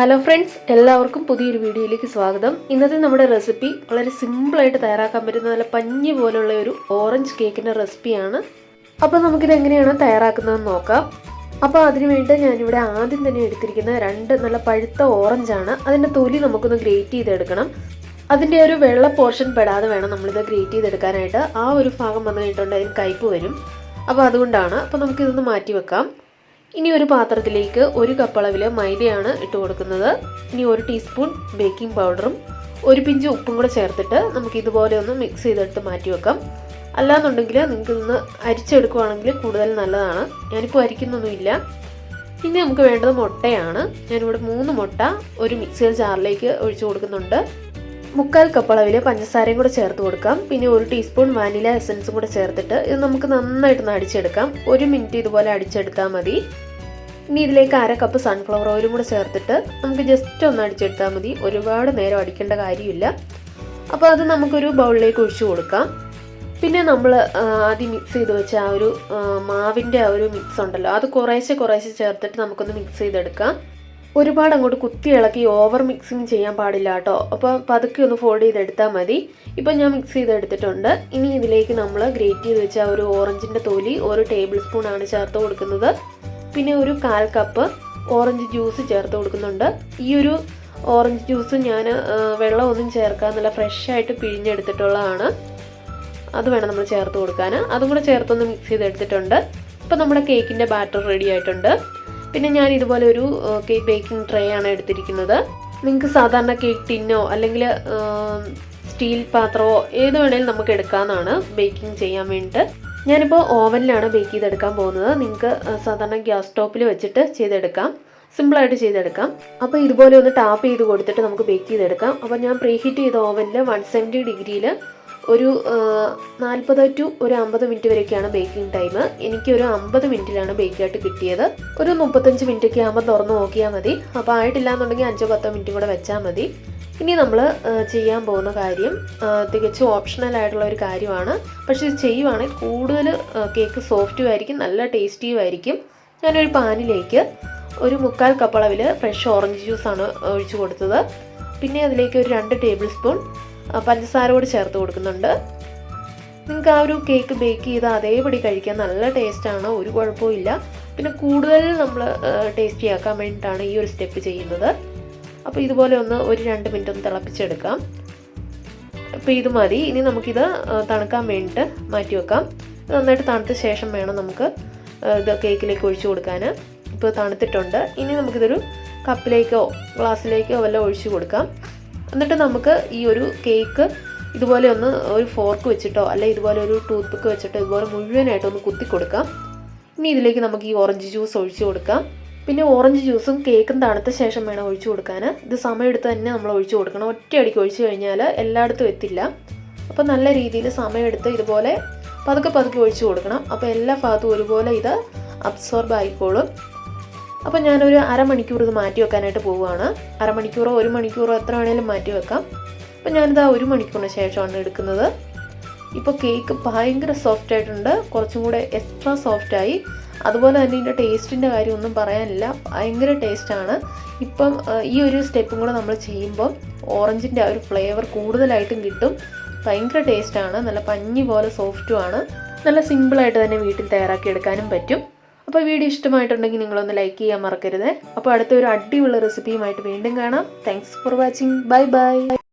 Hello friends, എല്ലാവർക്കും പുതിയൊരു വീഡിയോയിലേക്ക് സ്വാഗതം. ഇന്നത്തെ നമ്മുടെ റെസിപ്പി വളരെ സിമ്പിളായിട്ട് തയ്യാറാക്കാൻ പറ്റുന്ന നല്ല പഞ്ഞി പോലുള്ള ഒരു ഓറഞ്ച് കേക്കിൻ്റെ റെസിപ്പിയാണ്. അപ്പോൾ നമുക്കിത് എങ്ങനെയാണ് തയ്യാറാക്കുന്നതെന്ന് നോക്കാം. അപ്പോൾ അതിന് വേണ്ടി ഞാനിവിടെ ആദ്യം തന്നെ എടുത്തിരിക്കുന്ന 2 നല്ല പഴുത്ത ഓറഞ്ചാണ്. അതിൻ്റെ തൊലി നമുക്കൊന്ന് ഗ്രേറ്റ് ചെയ്തെടുക്കണം. അതിൻ്റെ ഒരു വെള്ള പോർഷൻ പെടാതെ വേണം നമ്മളിത് ഗ്രേറ്റ് ചെയ്തെടുക്കാനായിട്ട്. ആ ഒരു ഭാഗം വന്നു കഴിഞ്ഞിട്ടുണ്ടെങ്കിൽ അതിന് കയ്പ്പ് വരും. അപ്പോൾ അതുകൊണ്ടാണ്. അപ്പോൾ നമുക്കിതൊന്ന് മാറ്റി വെക്കാം. ഇനി ഒരു പാത്രത്തിലേക്ക് 1 കപ്പ് അളവിൽ മൈദയാണ് ഇട്ട് കൊടുക്കുന്നത്. ഇനി 1 ടീസ്പൂൺ ബേക്കിംഗ് പൗഡറും 1 പിഞ്ച് ഉപ്പും കൂടെ ചേർത്തിട്ട് നമുക്ക് ഇതുപോലെ ഒന്ന് മിക്സ് ചെയ്തെടുത്ത് മാറ്റി വെക്കാം. അല്ലാന്നുണ്ടെങ്കിൽ നിങ്ങൾക്ക് ഇതൊന്ന് അരിച്ചെടുക്കുകയാണെങ്കിൽ കൂടുതൽ നല്ലതാണ്. ഞാനിപ്പോൾ അരിക്കുന്നൊന്നുമില്ല. ഇനി നമുക്ക് വേണ്ടത് മുട്ടയാണ്. ഞാനിവിടെ 3 മുട്ട ഒരു മിക്സിയുടെ ജാറിലേക്ക് ഒഴിച്ചു കൊടുക്കുന്നുണ്ട്. 1/4 കപ്പ് അളവിൽ പഞ്ചസാരയും കൂടെ ചേർത്ത് കൊടുക്കാം. പിന്നെ 1 ടീസ്പൂൺ വാനില എസൻസും കൂടെ ചേർത്തിട്ട് ഇത് നമുക്ക് നന്നായിട്ടൊന്ന് അടിച്ചെടുക്കാം. 1 മിനിറ്റ് ഇതുപോലെ അടിച്ചെടുത്താൽ മതി. ഇനി ഇതിലേക്ക് 1/2 കപ്പ് സൺഫ്ലവർ ഓയിലും കൂടെ ചേർത്തിട്ട് നമുക്ക് ജസ്റ്റ് ഒന്ന് അടിച്ചെടുത്താൽ മതി. ഒരുപാട് നേരം അടിക്കേണ്ട കാര്യമില്ല. അപ്പോൾ അത് നമുക്കൊരു ബൗളിലേക്ക് ഒഴിച്ചു കൊടുക്കാം. പിന്നെ നമ്മൾ ആദ്യം മിക്സ് ചെയ്ത് വെച്ച ആ ഒരു മാവിൻ്റെ ആ ഒരു മിക്സ് ഉണ്ടല്ലോ, അത് കുറേശ്ശെ ചേർത്തിട്ട് നമുക്കൊന്ന് മിക്സ് ചെയ്തെടുക്കാം. ഒരുപാട് അങ്ങോട്ട് കുത്തി ഇളക്കി ഓവർ മിക്സിങ് ചെയ്യാൻ പാടില്ല കേട്ടോ. അപ്പോൾ പതുക്കെ ഒന്ന് ഫോൾഡ് ചെയ്തെടുത്താൽ മതി. ഇപ്പോൾ ഞാൻ മിക്സ് ചെയ്തെടുത്തിട്ടുണ്ട്. ഇനി ഇതിലേക്ക് നമ്മൾ ഗ്രേറ്റ് ചെയ്ത് വെച്ച ഒരു ഓറഞ്ചിൻ്റെ തൊലി 1 ടേബിൾ സ്പൂണാണ് ചേർത്ത് കൊടുക്കുന്നത്. പിന്നെ ഒരു 1/4 കപ്പ് ഓറഞ്ച് ജ്യൂസ് ചേർത്ത് കൊടുക്കുന്നുണ്ട്. ഈ ഒരു ഓറഞ്ച് ജ്യൂസ് ഞാൻ വെള്ളമൊന്നും ചേർക്കാൻ നല്ല ഫ്രഷായിട്ട് പിഴിഞ്ഞെടുത്തിട്ടുള്ളതാണ്. അത് വേണം നമ്മൾ ചേർത്ത് കൊടുക്കാൻ. അതും കൂടെ ചേർത്തൊന്ന് മിക്സ് ചെയ്തെടുത്തിട്ടുണ്ട്. ഇപ്പോൾ നമ്മുടെ കേക്കിൻ്റെ ബാറ്റർ റെഡി ആയിട്ടുണ്ട്. പിന്നെ ഞാൻ ഇതുപോലെ ഒരു ബേക്കിംഗ് ട്രേ ആണ് എടുത്തിരിക്കുന്നത്. നിങ്ങൾക്ക് സാധാരണ കേക്ക് ടിന്നോ അല്ലെങ്കിൽ സ്റ്റീൽ പാത്രമോ ഏത് വേണേലും നമുക്ക് എടുക്കാവുന്നതാണ് ബേക്കിംഗ് ചെയ്യാൻ വേണ്ടിയിട്ട്. ഞാനിപ്പോൾ ഓവനിലാണ് ബേക്ക് ചെയ്തെടുക്കാൻ പോകുന്നത്. നിങ്ങൾക്ക് സാധാരണ ഗ്യാസ് സ്റ്റോപ്പിൽ വെച്ചിട്ട് ചെയ്തെടുക്കാം, സിമ്പിളായിട്ട് ചെയ്തെടുക്കാം. അപ്പോൾ ഇതുപോലെ ഒന്ന് ടാപ്പ് ചെയ്ത് കൊടുത്തിട്ട് നമുക്ക് ബേക്ക് ചെയ്തെടുക്കാം. അപ്പോൾ ഞാൻ പ്രീഹീറ്റ് ചെയ്ത ഓവനിൽ 170 ഡിഗ്രിയിൽ ഒരു 40 to 50 മിനിറ്റ് വരെയൊക്കെയാണ് ബേക്കിംഗ് ടൈം. എനിക്കൊരു 50 മിനിറ്റിലാണ് ബേക്കായിട്ട് കിട്ടിയത്. ഒരു 35 മിനിറ്റൊക്കെ ആകുമ്പോൾ തുറന്ന് നോക്കിയാൽ മതി. അപ്പോൾ ആയിട്ടില്ല എന്നുണ്ടെങ്കിൽ 5-10 മിനിറ്റ് കൂടെ വെച്ചാൽ മതി. ഇനി നമ്മൾ ചെയ്യാൻ പോകുന്ന കാര്യം തികച്ചും ഓപ്ഷണൽ ആയിട്ടുള്ള ഒരു കാര്യമാണ്. പക്ഷേ ഇത് ചെയ്യുവാണെങ്കിൽ കൂടുതൽ കേക്ക് സോഫ്റ്റും ആയിരിക്കും, നല്ല ടേസ്റ്റിയും ആയിരിക്കും. ഞാനൊരു പാനിലേക്ക് ഒരു 1/4 കപ്പ് അളവിൽ ഫ്രഷ് ഓറഞ്ച് ജ്യൂസാണ് ഒഴിച്ചു കൊടുത്തത്. പിന്നെ അതിലേക്ക് ഒരു 2 ടേബിൾ സ്പൂൺ പഞ്ചസാര കൂടി ചേർത്ത് കൊടുക്കുന്നുണ്ട്. നിങ്ങൾക്ക് ആ ഒരു കേക്ക് ബേക്ക് ചെയ്ത് അതേപടി കഴിക്കാൻ നല്ല ടേസ്റ്റാണ്, ഒരു കുഴപ്പമില്ല. പിന്നെ കൂടുതൽ നമ്മൾ ടേസ്റ്റി ആക്കാൻ വേണ്ടിയിട്ടാണ് ഈ ഒരു സ്റ്റെപ്പ് ചെയ്യുന്നത്. അപ്പോൾ ഇതുപോലെ ഒന്ന് ഒരു 2 മിനിറ്റ് ഒന്ന് തിളപ്പിച്ചെടുക്കാം. അപ്പോൾ ഇത് മതി. ഇനി നമുക്കിത് തണുക്കാൻ വേണ്ടിയിട്ട് മാറ്റി വെക്കാം. നന്നായിട്ട് തണുത്ത ശേഷം വേണം നമുക്ക് ഇത് കേക്കിലേക്ക് ഒഴിച്ചു കൊടുക്കാൻ. ഇപ്പോൾ തണുത്തിട്ടുണ്ട്. ഇനി നമുക്കിതൊരു കപ്പിലേക്കോ ഗ്ലാസ്സിലേക്കോ വല്ലതും ഒഴിച്ചു കൊടുക്കാം. എന്നിട്ട് നമുക്ക് ഈ ഒരു കേക്ക് ഇതുപോലെ ഒന്ന് ഒരു ഫോർക്ക് വെച്ചിട്ടോ അല്ലെങ്കിൽ ഇതുപോലെ ഒരു ടൂത്ത് പിക്ക് വെച്ചിട്ടോ ഇതുപോലെ മുഴുവനായിട്ടൊന്ന് കുത്തി കൊടുക്കാം. ഇനി ഇതിലേക്ക് നമുക്ക് ഈ ഓറഞ്ച് ജ്യൂസ് ഒഴിച്ചു കൊടുക്കാം. പിന്നെ ഓറഞ്ച് ജ്യൂസും കേക്കും തണുത്ത ശേഷം വേണം ഒഴിച്ചു കൊടുക്കാൻ. ഇത് സമയമെടുത്ത് തന്നെ നമ്മൾ ഒഴിച്ചു കൊടുക്കണം. ഒറ്റയടിക്ക് ഒഴിച്ചു കഴിഞ്ഞാൽ എല്ലായിടത്തും എത്തില്ല. അപ്പോൾ നല്ല രീതിയിൽ സമയമെടുത്ത് ഇതുപോലെ പതുക്കെ ഒഴിച്ചു കൊടുക്കണം. അപ്പോൾ എല്ലാ ഭാഗത്തും ഒരുപോലെ ഇത് അബ്സോർബ് ആയിക്കോളും. അപ്പോൾ ഞാനൊരു അരമണിക്കൂർ ഇത് മാറ്റി വെക്കാനായിട്ട് പോവുകയാണ്. അരമണിക്കൂറോ 1 മണിക്കൂറോ എത്ര വേണേലും മാറ്റി വെക്കാം. അപ്പോൾ ഞാനിത് 1 മണിക്കൂറിന് ശേഷമാണ് എടുക്കുന്നത്. ഇപ്പോൾ കേക്ക് ഭയങ്കര സോഫ്റ്റ് ആയിട്ടുണ്ട്, കുറച്ചും കൂടെ എക്സ്ട്രാ സോഫ്റ്റായി. അതുപോലെ തന്നെ ഇതിൻ്റെ ടേസ്റ്റിൻ്റെ കാര്യം ഒന്നും പറയാനില്ല, ഭയങ്കര ടേസ്റ്റാണ്. ഇപ്പം ഈ ഒരു സ്റ്റെപ്പും കൂടെ നമ്മൾ ചെയ്യുമ്പോൾ ഓറഞ്ചിൻ്റെ ആ ഒരു ഫ്ലേവർ കൂടുതലായിട്ടും കിട്ടും. ഭയങ്കര ടേസ്റ്റാണ്, നല്ല പഞ്ഞി പോലെ സോഫ്റ്റുമാണ്. നല്ല സിമ്പിളായിട്ട് തന്നെ വീട്ടിൽ തയ്യാറാക്കി എടുക്കാനും പറ്റും. അപ്പോൾ വീഡിയോ ഇഷ്ടമായിട്ടുണ്ടെങ്കിൽ നിങ്ങളൊന്ന് ലൈക്ക് ചെയ്യാൻ മറക്കരുത്. അപ്പോൾ അടുത്തൊരു അടിപൊളി റെസിപ്പിയുമായിട്ട് വീണ്ടും കാണാം. Thanks for watching. Bye bye.